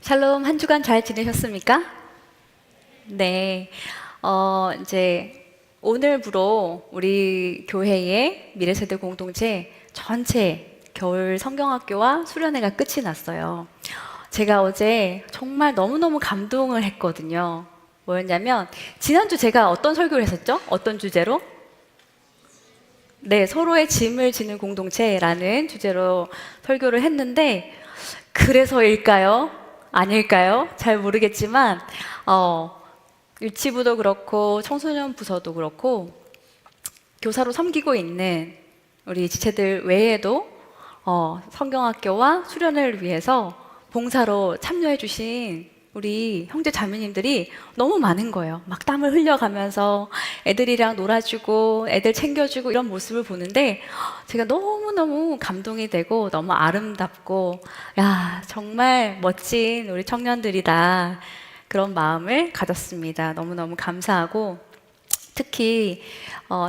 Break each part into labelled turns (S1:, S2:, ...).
S1: 샬롬, 한 주간 잘 지내셨습니까? 네. 이제 오늘부로 우리 교회의 미래세대 공동체 전체 겨울 성경학교와 수련회가 끝이 났어요. 제가 어제 정말 너무너무 감동을 했거든요. 뭐였냐면, 지난주 제가 어떤 설교를 했었죠? 어떤 주제로? 네, 서로의 짐을 지는 공동체라는 주제로 설교를 했는데, 그래서일까요? 아닐까요? 잘 모르겠지만, 어, 유치부도 그렇고, 청소년 부서도 그렇고, 교사로 섬기고 있는 우리 지체들 외에도 성경학교와 수련을 위해서 봉사로 참여해주신 우리 형제 자매님들이 너무 많은 거예요. 막 땀을 흘려가면서 애들이랑 놀아주고 애들 챙겨주고 이런 모습을 보는데 제가 너무너무 감동이 되고 너무 아름답고 야, 정말 멋진 우리 청년들이다. 그런 마음을 가졌습니다. 너무너무 감사하고 특히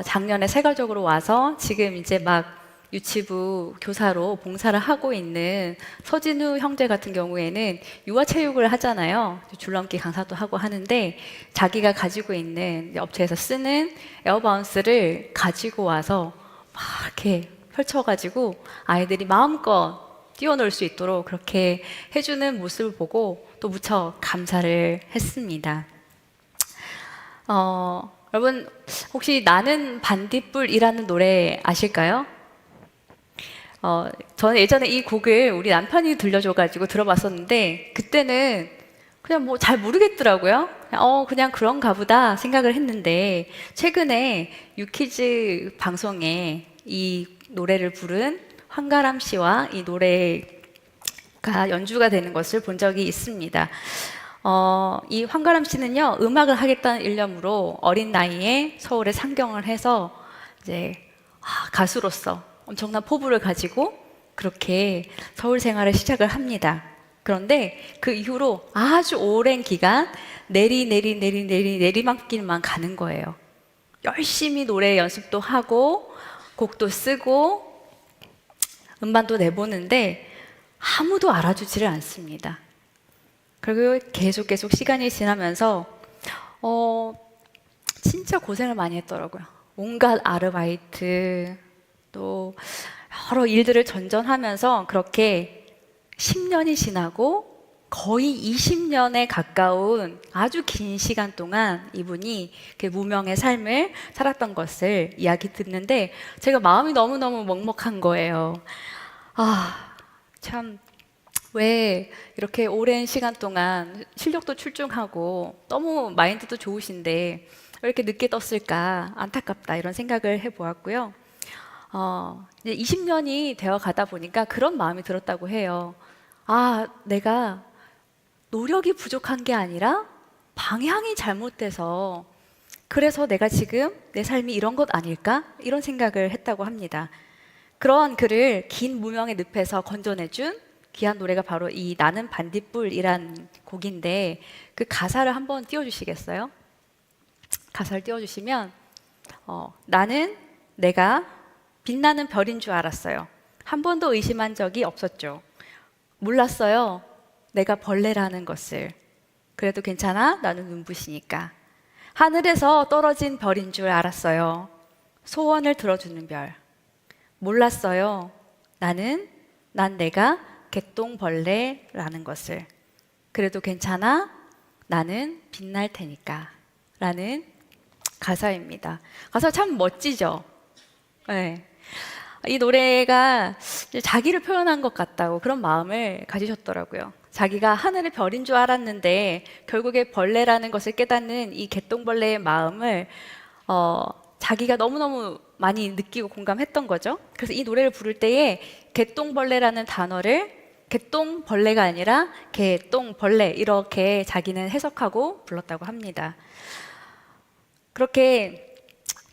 S1: 작년에 세가족으로 와서 지금 이제 막 유치부 교사로 봉사를 하고 있는 서진우 형제 같은 경우에는 유아체육을 하잖아요. 줄넘기 강사도 하고 하는데 자기가 가지고 있는 업체에서 쓰는 에어바운스를 가지고 와서 막 이렇게 펼쳐가지고 아이들이 마음껏 뛰어놀 수 있도록 그렇게 해주는 모습을 보고 또 무척 감사를 했습니다. 여러분 혹시 나는 반딧불이라는 노래 아실까요? 저는 예전에 이 곡을 우리 남편이 들려줘가지고 들어봤었는데 그때는 그냥 뭐 잘 모르겠더라고요. 그냥 그런가 보다 생각을 했는데 최근에 유키즈 방송에 이 노래를 부른 황가람 씨와 이 노래가 연주가 되는 것을 본 적이 있습니다. 이 황가람 씨는요, 음악을 하겠다는 일념으로 어린 나이에 서울에 상경을 해서 이제 가수로서 엄청난 포부를 가지고 그렇게 서울 생활을 시작을 합니다. 그런데 그 이후로 아주 오랜 기간 내리막길만 가는 거예요. 열심히 노래 연습도 하고 곡도 쓰고 음반도 내보는데 아무도 알아주지를 않습니다. 그리고 계속 시간이 지나면서 진짜 고생을 많이 했더라고요. 온갖 아르바이트 또 여러 일들을 전전하면서 그렇게 10년이 지나고 거의 20년에 가까운 아주 긴 시간 동안 이분이 그 무명의 삶을 살았던 것을 이야기 듣는데 제가 마음이 너무너무 먹먹한 거예요. 참 왜 이렇게 오랜 시간 동안 실력도 출중하고 너무 마인드도 좋으신데 왜 이렇게 늦게 떴을까 안타깝다 이런 생각을 해보았고요. 이제 20년이 되어 가다 보니까 그런 마음이 들었다고 해요. 내가 노력이 부족한 게 아니라 방향이 잘못돼서 그래서 내가 지금 내 삶이 이런 것 아닐까? 이런 생각을 했다고 합니다. 그런 그를 긴 무명의 늪에서 건져내준 귀한 노래가 바로 이 나는 반딧불이란 곡인데 그 가사를 한번 띄워주시겠어요? 가사를 띄워주시면 나는 내가 빛나는 별인 줄 알았어요. 한 번도 의심한 적이 없었죠. 몰랐어요. 내가 벌레라는 것을. 그래도 괜찮아. 나는 눈부시니까. 하늘에서 떨어진 별인 줄 알았어요. 소원을 들어주는 별. 몰랐어요. 난 내가 개똥벌레라는 것을. 그래도 괜찮아. 나는 빛날 테니까. 라는 가사입니다. 가사 참 멋지죠? 네. 이 노래가 자기를 표현한 것 같다고 그런 마음을 가지셨더라고요. 자기가 하늘의 별인 줄 알았는데 결국에 벌레라는 것을 깨닫는 이 개똥벌레의 마음을 자기가 너무너무 많이 느끼고 공감했던 거죠. 그래서 이 노래를 부를 때에 개똥벌레라는 단어를 개똥벌레가 아니라 개똥벌레 이렇게 자기는 해석하고 불렀다고 합니다. 그렇게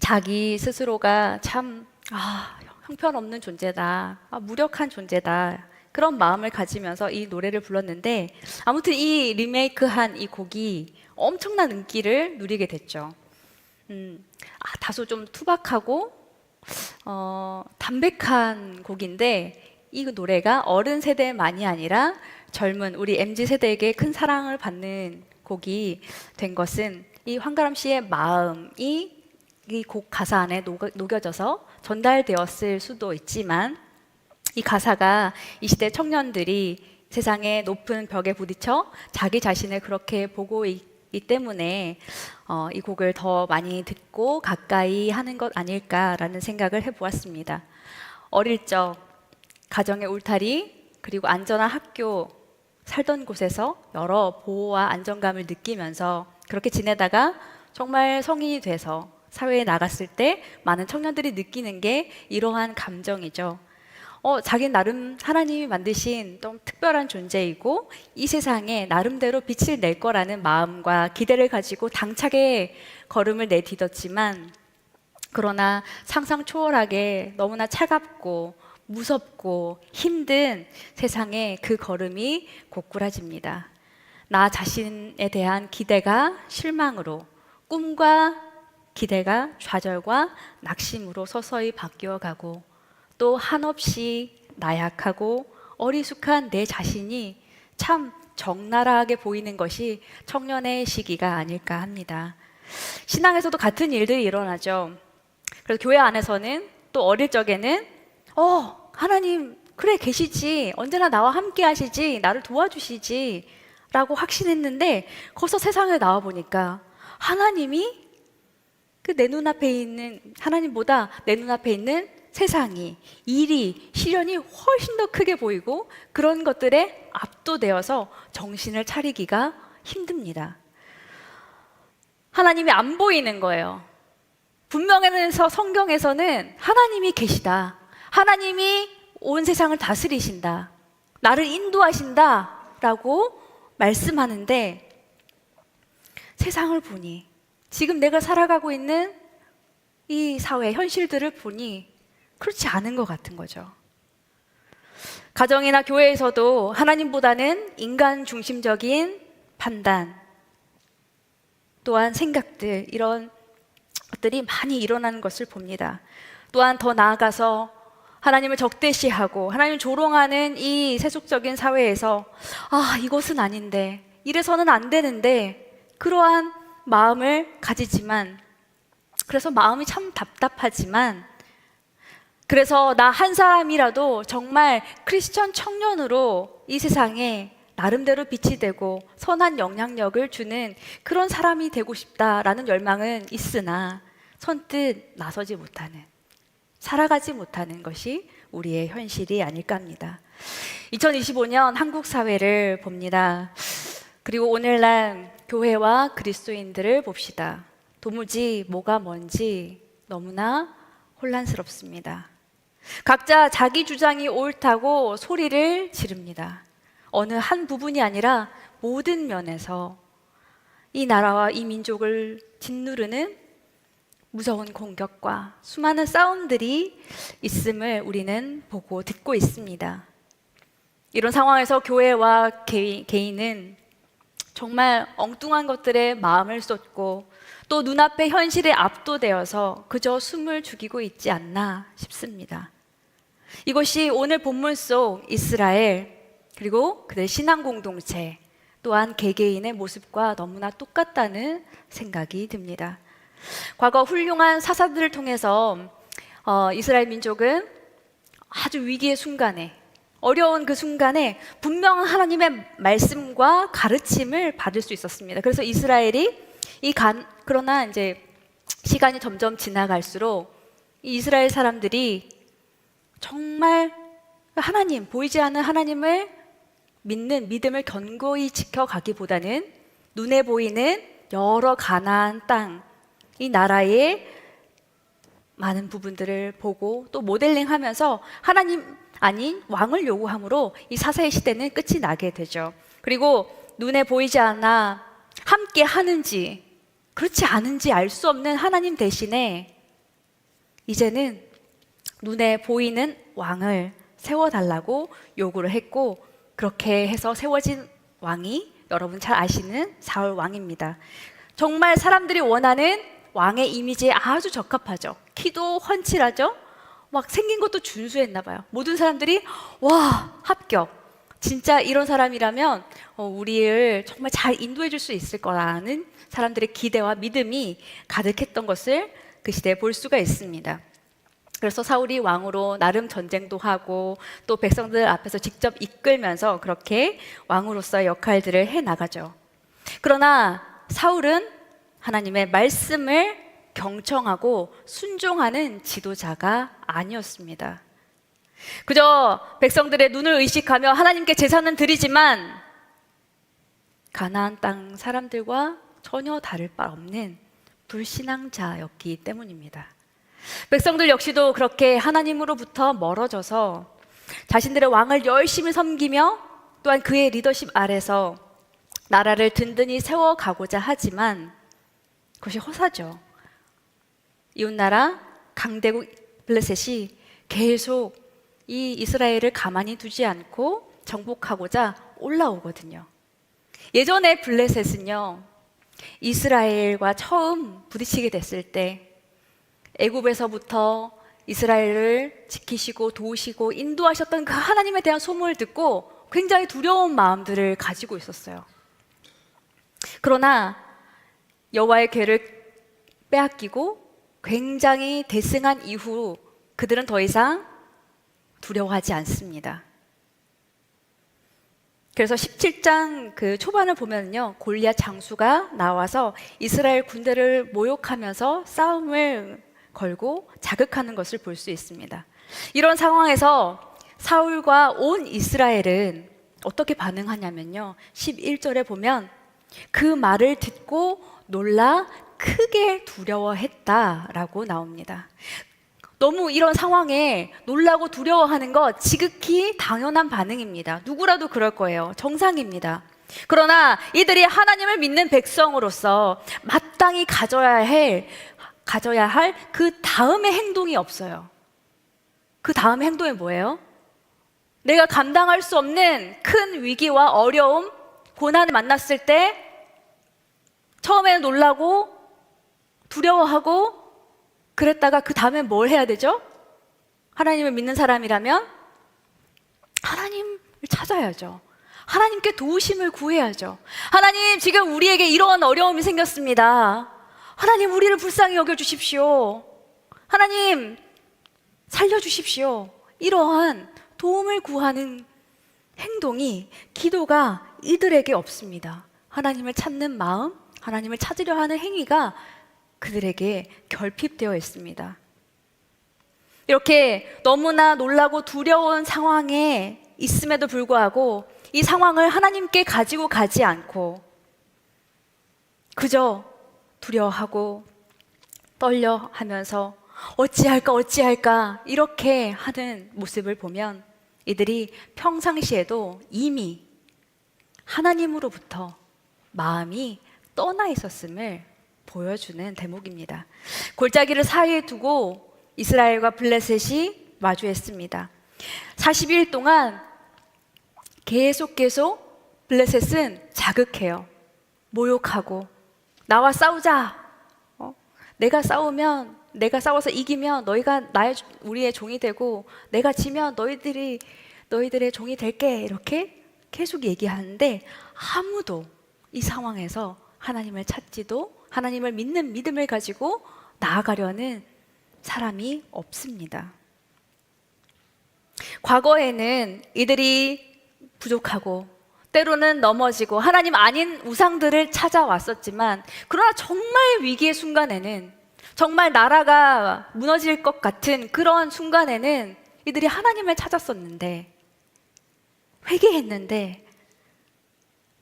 S1: 자기 스스로가 참 형편없는 존재다, 무력한 존재다 그런 마음을 가지면서 이 노래를 불렀는데 아무튼 이 리메이크한 이 곡이 엄청난 인기를 누리게 됐죠. 다소 좀 투박하고 담백한 곡인데 이 노래가 어른 세대만이 아니라 젊은 우리 MZ 세대에게 큰 사랑을 받는 곡이 된 것은 이 황가람 씨의 마음이 이 곡 가사 안에 녹여져서 전달되었을 수도 있지만, 이 가사가 이 시대 청년들이 세상의 높은 벽에 부딪혀 자기 자신을 그렇게 보고 있기 때문에 이 곡을 더 많이 듣고 가까이 하는 것 아닐까라는 생각을 해보았습니다. 어릴 적 가정의 울타리 그리고 안전한 학교 살던 곳에서 여러 보호와 안정감을 느끼면서 그렇게 지내다가 정말 성인이 돼서 사회에 나갔을 때 많은 청년들이 느끼는 게 이러한 감정이죠. 자기 나름 하나님이 만드신 좀 특별한 존재이고 이 세상에 나름대로 빛을 낼 거라는 마음과 기대를 가지고 당차게 걸음을 내딛었지만, 그러나 상상 초월하게 너무나 차갑고 무섭고 힘든 세상에 그 걸음이 고꾸라집니다. 나 자신에 대한 기대가 실망으로, 꿈과 기대가 좌절과 낙심으로 서서히 바뀌어가고, 또 한없이 나약하고 어리숙한 내 자신이 참 적나라하게 보이는 것이 청년의 시기가 아닐까 합니다. 신앙에서도 같은 일들이 일어나죠. 그래서 교회 안에서는 또 어릴 적에는 하나님 그래 계시지, 언제나 나와 함께 하시지, 나를 도와주시지 라고 확신했는데, 거기서 세상에 나와 보니까 하나님이 내 눈앞에 있는 하나님보다 내 눈앞에 있는 세상이, 일이, 시련이 훨씬 더 크게 보이고 그런 것들에 압도되어서 정신을 차리기가 힘듭니다. 하나님이 안 보이는 거예요. 분명해서 성경에서는 하나님이 계시다, 하나님이 온 세상을 다스리신다, 나를 인도하신다 라고 말씀하는데, 세상을 보니, 지금 내가 살아가고 있는 이 사회 현실들을 보니 그렇지 않은 것 같은 거죠. 가정이나 교회에서도 하나님보다는 인간 중심적인 판단, 또한 생각들, 이런 것들이 많이 일어나는 것을 봅니다. 또한 더 나아가서 하나님을 적대시하고 하나님을 조롱하는 이 세속적인 사회에서 이것은 아닌데, 이래서는 안 되는데, 그러한 마음을 가지지만, 그래서 마음이 참 답답하지만, 그래서 나 한 사람이라도 정말 크리스천 청년으로 이 세상에 나름대로 빛이 되고 선한 영향력을 주는 그런 사람이 되고 싶다라는 열망은 있으나 선뜻 나서지 못하는, 살아가지 못하는 것이 우리의 현실이 아닐까 합니다. 2025년 한국 사회를 봅니다. 그리고 오늘날 교회와 그리스도인들을 봅시다. 도무지 뭐가 뭔지 너무나 혼란스럽습니다. 각자 자기 주장이 옳다고 소리를 지릅니다. 어느 한 부분이 아니라 모든 면에서 이 나라와 이 민족을 짓누르는 무서운 공격과 수많은 싸움들이 있음을 우리는 보고 듣고 있습니다. 이런 상황에서 교회와 개인은 정말 엉뚱한 것들에 마음을 쏟고 또 눈앞의 현실에 압도되어서 그저 숨을 죽이고 있지 않나 싶습니다. 이것이 오늘 본문 속 이스라엘, 그리고 그들 신앙 공동체, 또한 개개인의 모습과 너무나 똑같다는 생각이 듭니다. 과거 훌륭한 사사들을 통해서 이스라엘 민족은 아주 위기의 순간에, 어려운 그 순간에 분명한 하나님의 말씀과 가르침을 받을 수 있었습니다. 그래서 이스라엘이 그러나 이제 시간이 점점 지나갈수록 이 이스라엘 사람들이 정말 하나님, 보이지 않는 하나님을 믿는 믿음을 견고히 지켜가기보다는 눈에 보이는 여러 가나안 땅, 이 나라의 많은 부분들을 보고 또 모델링하면서 하나님 아닌 왕을 요구함으로 이 사사의 시대는 끝이 나게 되죠. 그리고 눈에 보이지 않아 함께 하는지 그렇지 않은지 알 수 없는 하나님 대신에 이제는 눈에 보이는 왕을 세워달라고 요구를 했고, 그렇게 해서 세워진 왕이 여러분 잘 아시는 사울 왕입니다. 정말 사람들이 원하는 왕의 이미지에 아주 적합하죠. 키도 훤칠하죠. 막 생긴 것도 준수했나 봐요. 모든 사람들이 와, 합격. 진짜 이런 사람이라면 우리를 정말 잘 인도해 줄 수 있을 거라는 사람들의 기대와 믿음이 가득했던 것을 그 시대에 볼 수가 있습니다. 그래서 사울이 왕으로 나름 전쟁도 하고 또 백성들 앞에서 직접 이끌면서 그렇게 왕으로서의 역할들을 해 나가죠. 그러나 사울은 하나님의 말씀을 경청하고 순종하는 지도자가 아니었습니다. 그저 백성들의 눈을 의식하며 하나님께 제사는 드리지만 가나안 땅 사람들과 전혀 다를 바 없는 불신앙자였기 때문입니다. 백성들 역시도 그렇게 하나님으로부터 멀어져서 자신들의 왕을 열심히 섬기며 또한 그의 리더십 아래서 나라를 든든히 세워가고자 하지만 그것이 허사죠. 이웃나라 강대국 블레셋이 계속 이 이스라엘을 가만히 두지 않고 정복하고자 올라오거든요. 예전에 블레셋은요, 이스라엘과 처음 부딪히게 됐을 때 애굽에서부터 이스라엘을 지키시고 도우시고 인도하셨던 그 하나님에 대한 소문을 듣고 굉장히 두려운 마음들을 가지고 있었어요. 그러나 여호와의 궤를 빼앗기고 굉장히 대승한 이후 그들은 더 이상 두려워하지 않습니다. 그래서 17장 그 초반을 보면요, 골리앗 장수가 나와서 이스라엘 군대를 모욕하면서 싸움을 걸고 자극하는 것을 볼 수 있습니다. 이런 상황에서 사울과 온 이스라엘은 어떻게 반응하냐면요, 11절에 보면 그 말을 듣고 놀라 크게 두려워했다라고 나옵니다. 너무 이런 상황에 놀라고 두려워하는 것 지극히 당연한 반응입니다. 누구라도 그럴 거예요. 정상입니다. 그러나 이들이 하나님을 믿는 백성으로서 마땅히 가져야 할 그 다음의 행동이 없어요. 그 다음의 행동이 뭐예요? 내가 감당할 수 없는 큰 위기와 어려움, 고난을 만났을 때 처음에는 놀라고 두려워하고 그랬다가 그 다음에 뭘 해야 되죠? 하나님을 믿는 사람이라면 하나님을 찾아야죠. 하나님께 도우심을 구해야죠. 하나님, 지금 우리에게 이런 어려움이 생겼습니다. 하나님, 우리를 불쌍히 여겨주십시오. 하나님, 살려주십시오. 이러한 도움을 구하는 행동이, 기도가 이들에게 없습니다. 하나님을 찾는 마음, 하나님을 찾으려 하는 행위가 그들에게 결핍되어 있습니다. 이렇게 너무나 놀라고 두려운 상황에 있음에도 불구하고 이 상황을 하나님께 가지고 가지 않고 그저 두려워하고 떨려하면서 어찌할까 이렇게 하는 모습을 보면 이들이 평상시에도 이미 하나님으로부터 마음이 떠나 있었음을 보여주는 대목입니다. 골짜기를 사이에 두고 이스라엘과 블레셋이 마주했습니다. 40일 동안 계속 블레셋은 자극해요. 모욕하고 나와 싸우자. 내가 싸워서 이기면 너희가 우리의 종이 되고 내가 지면 너희들의 종이 될게. 이렇게 계속 얘기하는데 아무도 이 상황에서 하나님을 찾지도 하나님을 믿는 믿음을 가지고 나아가려는 사람이 없습니다. 과거에는 이들이 부족하고 때로는 넘어지고 하나님 아닌 우상들을 찾아왔었지만 그러나 정말 위기의 순간에는 정말 나라가 무너질 것 같은 그런 순간에는 이들이 하나님을 찾았었는데 회개했는데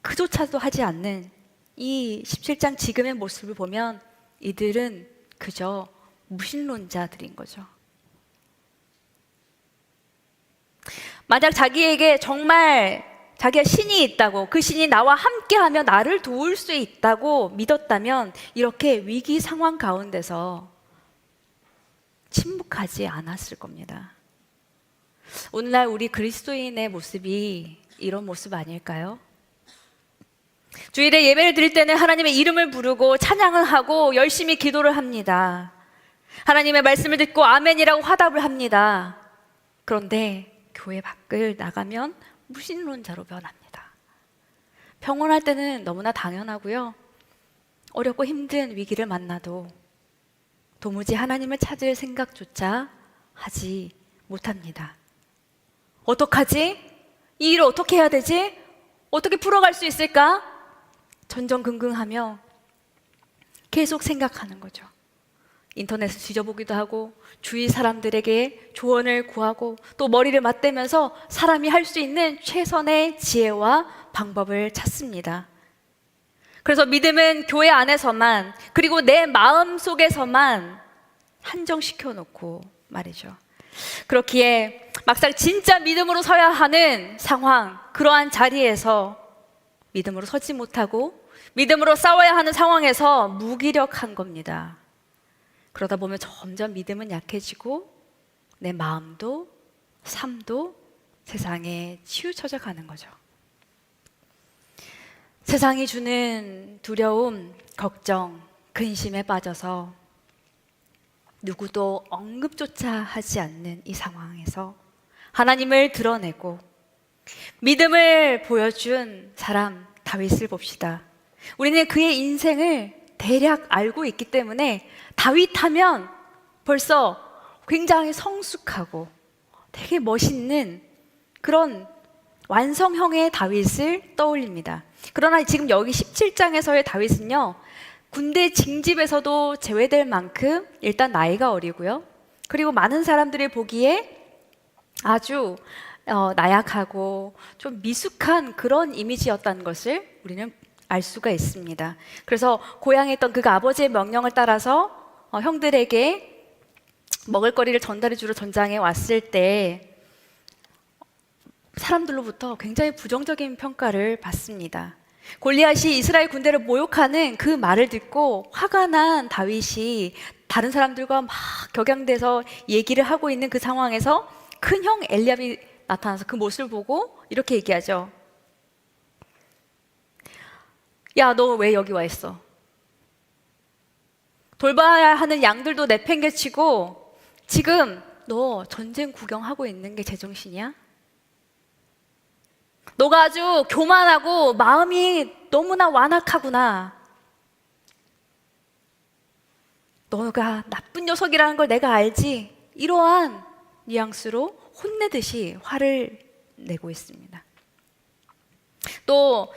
S1: 그조차도 하지 않는 이 17장 지금의 모습을 보면 이들은 그저 무신론자들인 거죠. 만약 자기에게 정말 자기가 신이 있다고, 그 신이 나와 함께하며 나를 도울 수 있다고 믿었다면 이렇게 위기 상황 가운데서 침묵하지 않았을 겁니다. 오늘날 우리 그리스도인의 모습이 이런 모습 아닐까요? 주일에 예배를 드릴 때는 하나님의 이름을 부르고 찬양을 하고 열심히 기도를 합니다. 하나님의 말씀을 듣고 아멘이라고 화답을 합니다. 그런데 교회 밖을 나가면 무신론자로 변합니다. 평온할 때는 너무나 당연하고요. 어렵고 힘든 위기를 만나도 도무지 하나님을 찾을 생각조차 하지 못합니다. 어떡하지? 이 일을 어떻게 해야 되지? 어떻게 풀어갈 수 있을까? 전전긍긍하며 계속 생각하는 거죠. 인터넷을 뒤져보기도 하고 주위 사람들에게 조언을 구하고 또 머리를 맞대면서 사람이 할 수 있는 최선의 지혜와 방법을 찾습니다. 그래서 믿음은 교회 안에서만, 그리고 내 마음 속에서만 한정시켜 놓고 말이죠. 그렇기에 막상 진짜 믿음으로 서야 하는 상황, 그러한 자리에서 믿음으로 서지 못하고 믿음으로 싸워야 하는 상황에서 무기력한 겁니다. 그러다 보면 점점 믿음은 약해지고 내 마음도 삶도 세상에 치우쳐져 가는 거죠. 세상이 주는 두려움, 걱정, 근심에 빠져서 누구도 언급조차 하지 않는 이 상황에서 하나님을 드러내고 믿음을 보여준 사람 다윗을 봅시다. 우리는 그의 인생을 대략 알고 있기 때문에 다윗 하면 벌써 굉장히 성숙하고 되게 멋있는 그런 완성형의 다윗을 떠올립니다. 그러나 지금 여기 17장에서의 다윗은요, 군대 징집에서도 제외될 만큼 일단 나이가 어리고요. 그리고 많은 사람들이 보기에 아주 나약하고 좀 미숙한 그런 이미지였다는 것을 우리는 알 수가 있습니다. 그래서 고향에 있던 그가 아버지의 명령을 따라서 형들에게 먹을거리를 전달해 주러 전장에 왔을 때 사람들로부터 굉장히 부정적인 평가를 받습니다. 골리앗이 이스라엘 군대를 모욕하는 그 말을 듣고 화가 난 다윗이 다른 사람들과 막 격양돼서 얘기를 하고 있는 그 상황에서 큰형 엘리압이 나타나서 그 모습을 보고 이렇게 얘기하죠. 야, 너 왜 여기 와 있어? 돌봐야 하는 양들도 내팽개치고 지금 너 전쟁 구경하고 있는 게 제정신이야? 너가 아주 교만하고 마음이 너무나 완악하구나. 너가 나쁜 녀석이라는 걸 내가 알지. 이러한 뉘앙스로 혼내듯이 화를 내고 있습니다. 또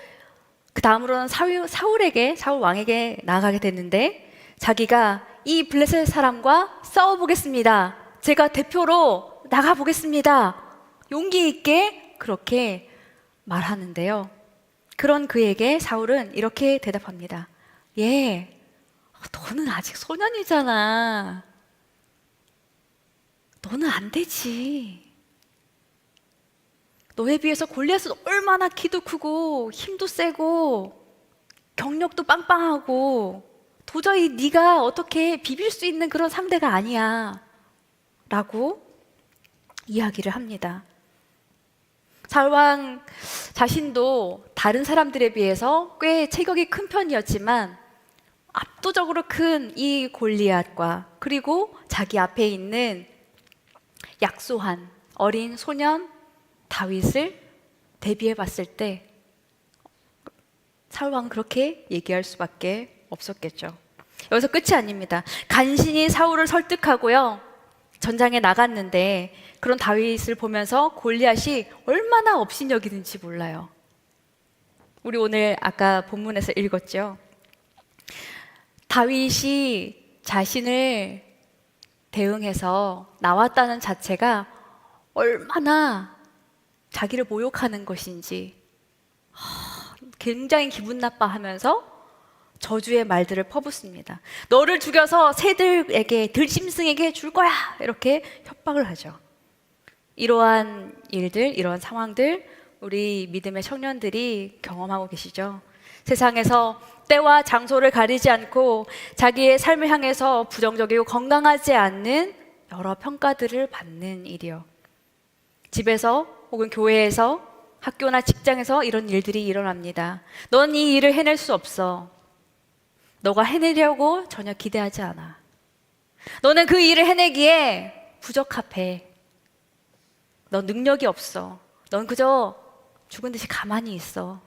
S1: 그 다음으로는 사울 왕에게 나아가게 됐는데 자기가 이 블레셋 사람과 싸워보겠습니다. 제가 대표로 나가보겠습니다. 용기 있게 그렇게 말하는데요. 그런 그에게 사울은 이렇게 대답합니다. 예, 너는 아직 소년이잖아. 너는 안 되지. 너에 비해서 골리앗은 얼마나 키도 크고 힘도 세고 경력도 빵빵하고 도저히 네가 어떻게 비빌 수 있는 그런 상대가 아니야 라고 이야기를 합니다. 사울왕 자신도 다른 사람들에 비해서 꽤 체격이 큰 편이었지만 압도적으로 큰 이 골리앗과 그리고 자기 앞에 있는 약소한 어린 소년 다윗을 대비해 봤을 때 사울왕은 그렇게 얘기할 수밖에 없었겠죠. 여기서 끝이 아닙니다. 간신히 사울을 설득하고요. 전장에 나갔는데 그런 다윗을 보면서 골리앗이 얼마나 업신여기는지 몰라요. 우리 오늘 아까 본문에서 읽었죠. 다윗이 자신을 대응해서 나왔다는 자체가 얼마나 자기를 모욕하는 것인지 굉장히 기분 나빠하면서 저주의 말들을 퍼붓습니다. 너를 죽여서 새들에게 들짐승에게 줄 거야 이렇게 협박을 하죠. 이러한 일들, 이러한 상황들 우리 믿음의 청년들이 경험하고 계시죠. 세상에서 때와 장소를 가리지 않고 자기의 삶을 향해서 부정적이고 건강하지 않는 여러 평가들을 받는 일이요. 집에서 혹은 교회에서 학교나 직장에서 이런 일들이 일어납니다. 넌 이 일을 해낼 수 없어. 너가 해내려고 전혀 기대하지 않아. 너는 그 일을 해내기에 부적합해. 넌 능력이 없어. 넌 그저 죽은 듯이 가만히 있어.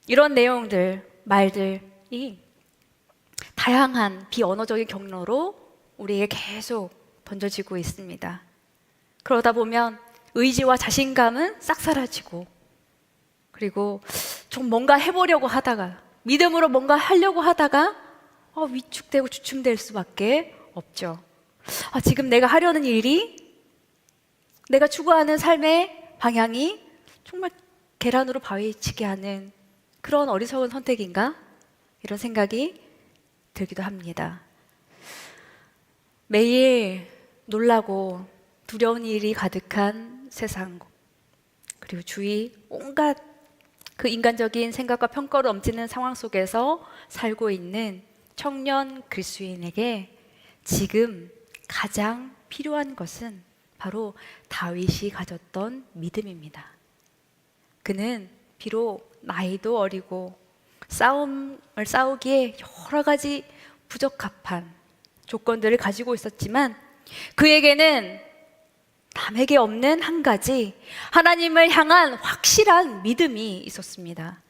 S1: 이런 내용들, 말들이 다양한 비언어적인 경로로 우리에게 계속 던져지고 있습니다. 그러다 보면 의지와 자신감은 싹 사라지고, 그리고 좀 뭔가 해보려고 하다가, 믿음으로 뭔가 하려고 하다가 위축되고 주춤될 수밖에 없죠. 지금 내가 하려는 일이, 내가 추구하는 삶의 방향이 정말 계란으로 바위치게 하는 그런 어리석은 선택인가? 이런 생각이 들기도 합니다. 매일 놀라고 두려운 일이 가득한 세상, 그리고 주위 온갖 그 인간적인 생각과 평가로 넘치는 상황 속에서 살고 있는 청년 그리스도인에게 지금 가장 필요한 것은 바로 다윗이 가졌던 믿음입니다. 그는 비록 나이도 어리고 싸움을 싸우기에 여러 가지 부적합한 조건들을 가지고 있었지만 그에게는 남에게 없는 한 가지 하나님을 향한 확실한 믿음이 있었습니다.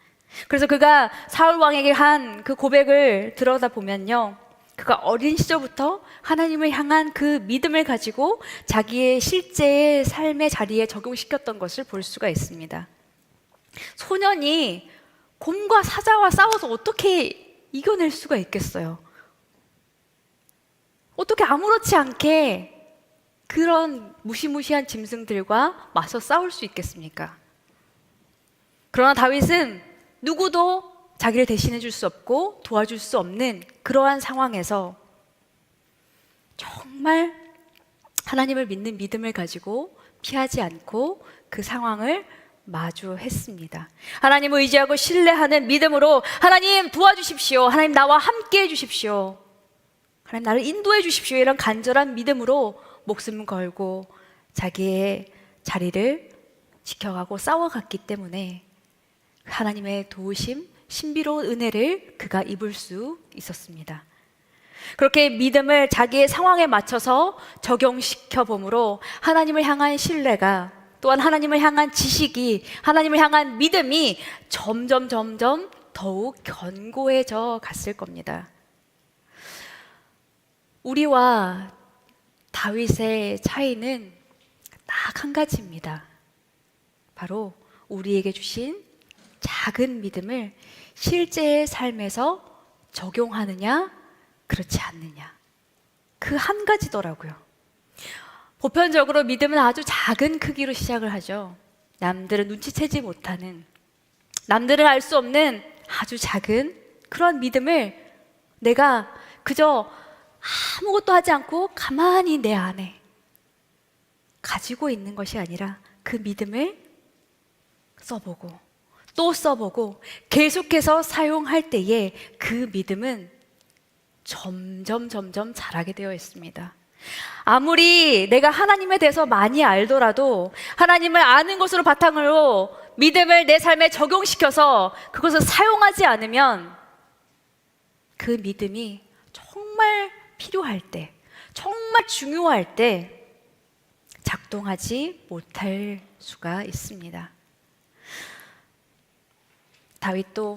S1: 그래서 그가 사울 왕에게 한 그 고백을 들여다보면요, 그가 어린 시절부터 하나님을 향한 그 믿음을 가지고 자기의 실제의 삶의 자리에 적용시켰던 것을 볼 수가 있습니다. 소년이 곰과 사자와 싸워서 어떻게 이겨낼 수가 있겠어요? 어떻게 아무렇지 않게 그런 무시무시한 짐승들과 맞서 싸울 수 있겠습니까? 그러나 다윗은 누구도 자기를 대신해 줄 수 없고 도와줄 수 없는 그러한 상황에서 정말 하나님을 믿는 믿음을 가지고 피하지 않고 그 상황을 마주했습니다. 하나님을 의지하고 신뢰하는 믿음으로 하나님 도와주십시오. 하나님 나와 함께 해주십시오. 하나님 나를 인도해 주십시오. 이런 간절한 믿음으로 목숨 걸고 자기의 자리를 지켜가고 싸워갔기 때문에 하나님의 도우심, 신비로운 은혜를 그가 입을 수 있었습니다. 그렇게 믿음을 자기의 상황에 맞춰서 적용시켜 봄으로 하나님을 향한 신뢰가, 또한 하나님을 향한 지식이, 하나님을 향한 믿음이 점점 더욱 견고해져 갔을 겁니다. 우리와 다윗의 차이는 딱 한 가지입니다. 바로 우리에게 주신 작은 믿음을 실제의 삶에서 적용하느냐, 그렇지 않느냐. 그 한 가지더라고요. 보편적으로 믿음은 아주 작은 크기로 시작을 하죠. 남들은 눈치채지 못하는, 남들은 알 수 없는 아주 작은 그런 믿음을 내가 그저 아무것도 하지 않고 가만히 내 안에 가지고 있는 것이 아니라 그 믿음을 써보고 또 써보고 계속해서 사용할 때에 그 믿음은 점점 자라게 되어 있습니다. 아무리 내가 하나님에 대해서 많이 알더라도 하나님을 아는 것으로 바탕으로 믿음을 내 삶에 적용시켜서 그것을 사용하지 않으면 그 믿음이 정말 필요할 때, 정말 중요할 때 작동하지 못할 수가 있습니다. 다윗도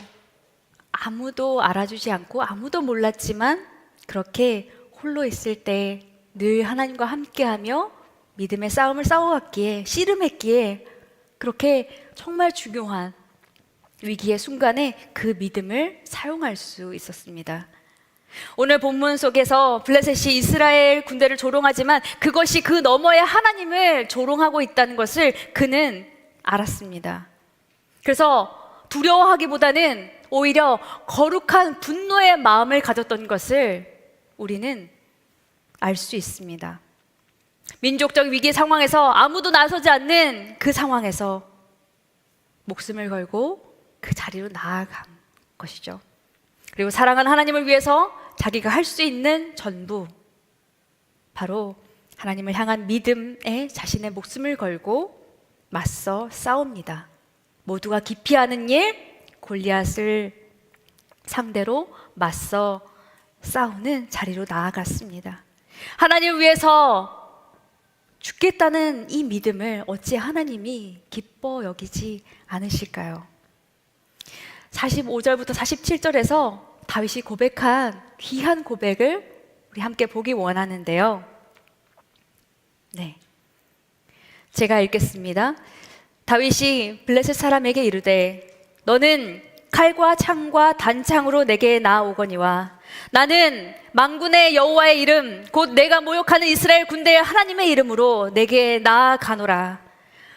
S1: 아무도 알아주지 않고 아무도 몰랐지만 그렇게 홀로 있을 때 늘 하나님과 함께하며 믿음의 싸움을 싸워왔기에, 씨름했기에 그렇게 정말 중요한 위기의 순간에 그 믿음을 사용할 수 있었습니다. 오늘 본문 속에서 블레셋이 이스라엘 군대를 조롱하지만 그것이 그 너머에 하나님을 조롱하고 있다는 것을 그는 알았습니다. 그래서 두려워하기보다는 오히려 거룩한 분노의 마음을 가졌던 것을 우리는 알 수 있습니다. 민족적 위기 상황에서 아무도 나서지 않는 그 상황에서 목숨을 걸고 그 자리로 나아간 것이죠. 그리고 사랑하는 하나님을 위해서 자기가 할 수 있는 전부, 바로 하나님을 향한 믿음에 자신의 목숨을 걸고 맞서 싸웁니다. 모두가 기피하는 일, 골리앗을 상대로 맞서 싸우는 자리로 나아갔습니다. 하나님을 위해서 죽겠다는 이 믿음을 어찌 하나님이 기뻐 여기지 않으실까요? 45절부터 47절에서 다윗이 고백한 귀한 고백을 우리 함께 보기 원하는데요. 네, 제가 읽겠습니다. 다윗이 블레셋 사람에게 이르되 너는 칼과 창과 단창으로 내게 나아오거니와 나는 만군의 여호와의 이름 곧 내가 모욕하는 이스라엘 군대의 하나님의 이름으로 내게 나아가노라.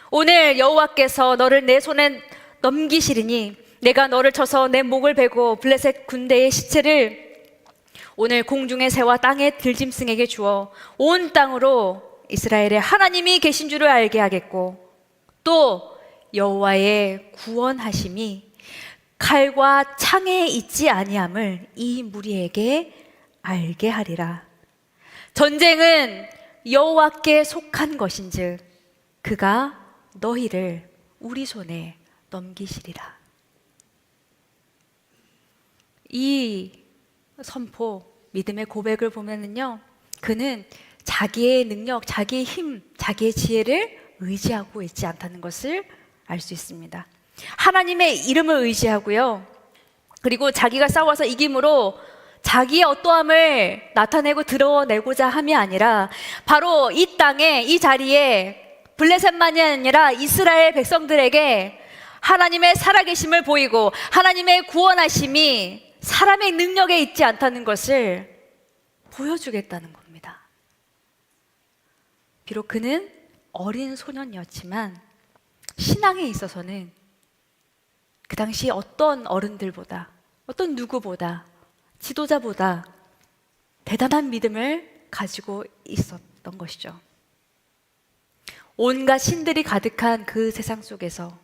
S1: 오늘 여호와께서 너를 내 손에 넘기시리니 내가 너를 쳐서 내 목을 베고 블레셋 군대의 시체를 오늘 공중의 새와 땅의 들짐승에게 주어 온 땅으로 이스라엘의 하나님이 계신 줄을 알게 하겠고 또 여호와의 구원하심이 칼과 창에 있지 아니함을 이 무리에게 알게 하리라. 전쟁은 여호와께 속한 것인즉 그가 너희를 우리 손에 넘기시리라. 이 선포, 믿음의 고백을 보면은요, 그는 자기의 능력, 자기의 힘, 자기의 지혜를 의지하고 있지 않다는 것을 알 수 있습니다. 하나님의 이름을 의지하고요. 그리고 자기가 싸워서 이김으로 자기의 어떠함을 나타내고 드러내고자 함이 아니라 바로 이 땅에, 이 자리에 블레셋만이 아니라 이스라엘 백성들에게 하나님의 살아계심을 보이고 하나님의 구원하심이 사람의 능력에 있지 않다는 것을 보여주겠다는 겁니다. 비록 그는 어린 소년이었지만 신앙에 있어서는 그 당시 어떤 어른들보다, 어떤 누구보다, 지도자보다 대단한 믿음을 가지고 있었던 것이죠. 온갖 신들이 가득한 그 세상 속에서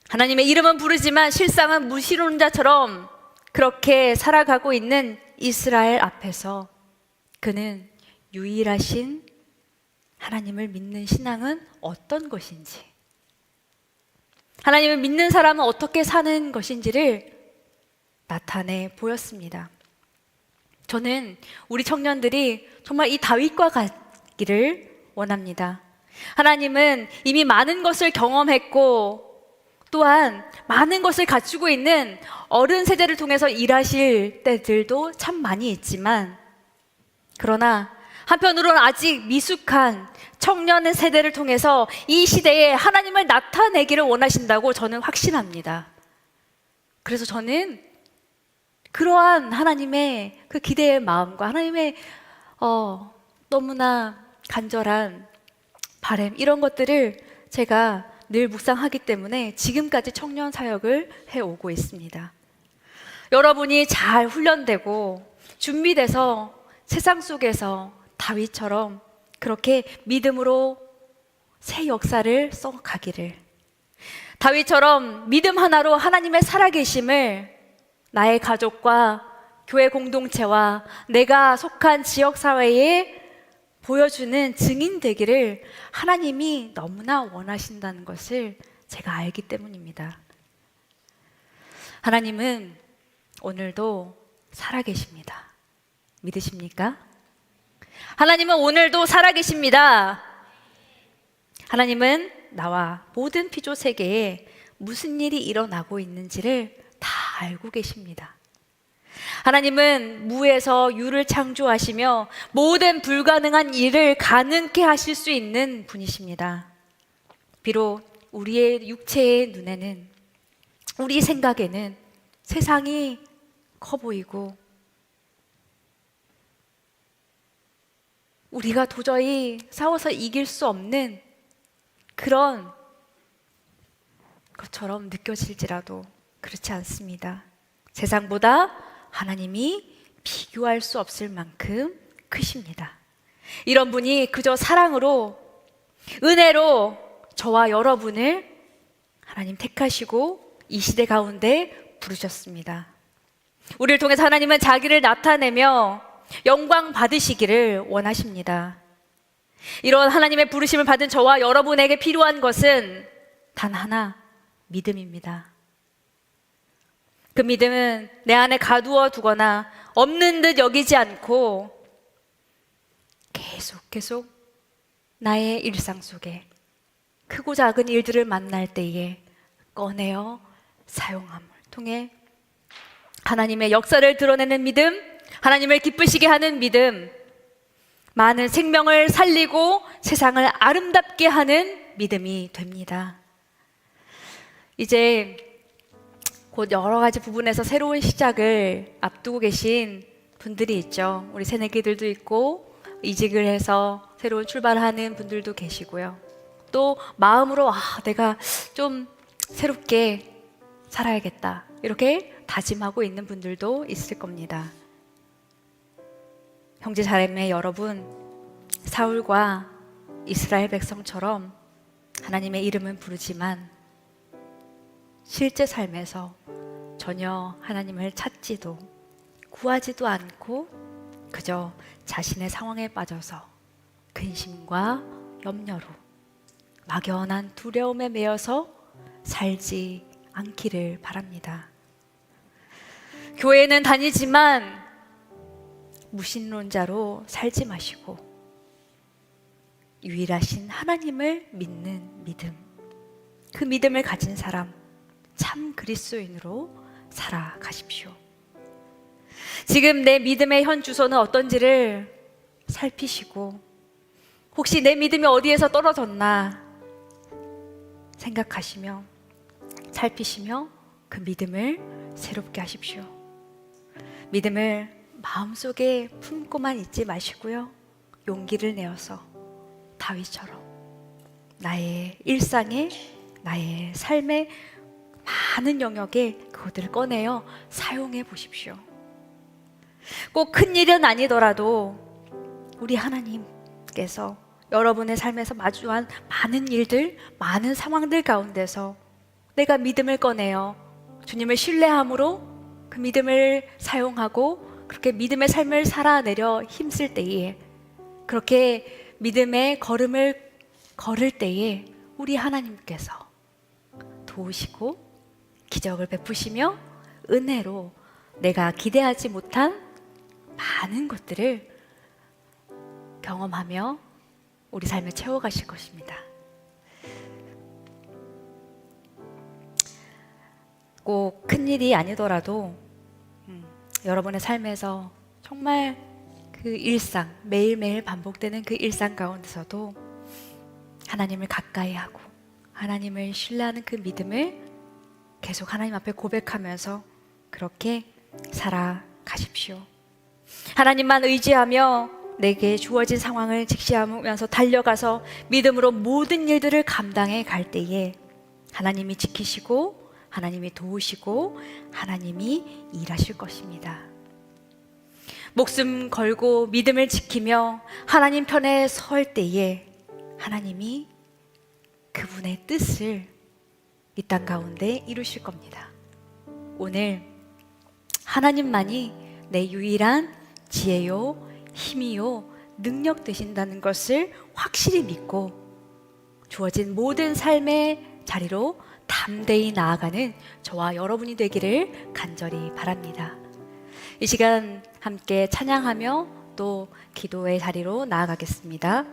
S1: 하나님의 이름은 부르지만 실상은 무신론자처럼 그렇게 살아가고 있는 이스라엘 앞에서 그는 유일하신 하나님을 믿는 신앙은 어떤 것인지, 하나님을 믿는 사람은 어떻게 사는 것인지를 나타내 보였습니다. 저는 우리 청년들이 정말 이 다윗과 같기를 원합니다. 하나님은 이미 많은 것을 경험했고 또한 많은 것을 갖추고 있는 어른 세대를 통해서 일하실 때들도 참 많이 있지만, 그러나 한편으로는 아직 미숙한 청년 세대를 통해서 이 시대에 하나님을 나타내기를 원하신다고 저는 확신합니다. 그래서 저는 그러한 하나님의 그 기대의 마음과 하나님의 너무나 간절한 바람, 이런 것들을 제가 늘 묵상하기 때문에 지금까지 청년 사역을 해오고 있습니다. 여러분이 잘 훈련되고 준비돼서 세상 속에서 다윗처럼 그렇게 믿음으로 새 역사를 써가기를, 다윗처럼 믿음 하나로 하나님의 살아계심을 나의 가족과 교회 공동체와 내가 속한 지역사회에 보여주는 증인 되기를 하나님이 너무나 원하신다는 것을 제가 알기 때문입니다. 하나님은 오늘도 살아계십니다. 믿으십니까? 하나님은 오늘도 살아계십니다. 하나님은 나와 모든 피조 세계에 무슨 일이 일어나고 있는지를 다 알고 계십니다. 하나님은 무에서 유를 창조하시며 모든 불가능한 일을 가능케 하실 수 있는 분이십니다. 비록 우리의 육체의 눈에는, 우리 생각에는 세상이 커 보이고 우리가 도저히 싸워서 이길 수 없는 그런 것처럼 느껴질지라도 그렇지 않습니다. 세상보다 하나님이 비교할 수 없을 만큼 크십니다. 이런 분이 그저 사랑으로, 은혜로 저와 여러분을 하나님 택하시고 이 시대 가운데 부르셨습니다. 우리를 통해서 하나님은 자기를 나타내며 영광 받으시기를 원하십니다. 이런 하나님의 부르심을 받은 저와 여러분에게 필요한 것은 단 하나, 믿음입니다. 그 믿음은 내 안에 가두어 두거나 없는 듯 여기지 않고 계속 나의 일상 속에 크고 작은 일들을 만날 때에 꺼내어 사용함을 통해 하나님의 역사를 드러내는 믿음, 하나님을 기쁘시게 하는 믿음, 많은 생명을 살리고 세상을 아름답게 하는 믿음이 됩니다. 이제 곧 여러 가지 부분에서 새로운 시작을 앞두고 계신 분들이 있죠. 우리 새내기들도 있고 이직을 해서 새로운 출발하는 분들도 계시고요. 또 마음으로 내가 좀 새롭게 살아야겠다 이렇게 다짐하고 있는 분들도 있을 겁니다. 형제 자매 여러분, 사울과 이스라엘 백성처럼 하나님의 이름은 부르지만 실제 삶에서 전혀 하나님을 찾지도 구하지도 않고 그저 자신의 상황에 빠져서 근심과 염려로 막연한 두려움에 매여서 살지 않기를 바랍니다. 교회는 다니지만 무신론자로 살지 마시고 유일하신 하나님을 믿는 믿음, 그 믿음을 가진 사람, 참 그리스도인으로 살아가십시오. 지금 내 믿음의 현 주소는 어떤지를 살피시고 혹시 내 믿음이 어디에서 떨어졌나 생각하시며 살피시며 그 믿음을 새롭게 하십시오. 믿음을 마음속에 품고만 있지 마시고요. 용기를 내어서 다윗처럼 나의 일상에 나의 삶의 많은 영역에 그것들을 꺼내어 사용해 보십시오. 꼭 큰일은 아니더라도 우리 하나님께서 여러분의 삶에서 마주한 많은 일들, 많은 상황들 가운데서 내가 믿음을 꺼내어 주님을 신뢰함으로 그 믿음을 사용하고 그렇게 믿음의 삶을 살아내려 힘쓸 때에, 그렇게 믿음의 걸음을 걸을 때에 우리 하나님께서 도우시고 기적을 베푸시며 은혜로 내가 기대하지 못한 많은 것들을 경험하며 우리 삶을 채워가실 것입니다. 꼭 큰일이 아니더라도 여러분의 삶에서 정말 그 일상, 매일매일 반복되는 그 일상 가운데서도 하나님을 가까이 하고 하나님을 신뢰하는 그 믿음을 계속 하나님 앞에 고백하면서 그렇게 살아가십시오. 하나님만 의지하며 내게 주어진 상황을 직시하면서 달려가서 믿음으로 모든 일들을 감당해 갈 때에 하나님이 지키시고 하나님이 도우시고 하나님이 일하실 것입니다. 목숨 걸고 믿음을 지키며 하나님 편에 설 때에 하나님이 그분의 뜻을 이 땅 가운데 이루실 겁니다. 오늘 하나님만이 내 유일한 지혜요, 힘이요, 능력 되신다는 것을 확실히 믿고 주어진 모든 삶의 자리로 담대히 나아가는 저와 여러분이 되기를 간절히 바랍니다. 이 시간 함께 찬양하며 또 기도의 자리로 나아가겠습니다.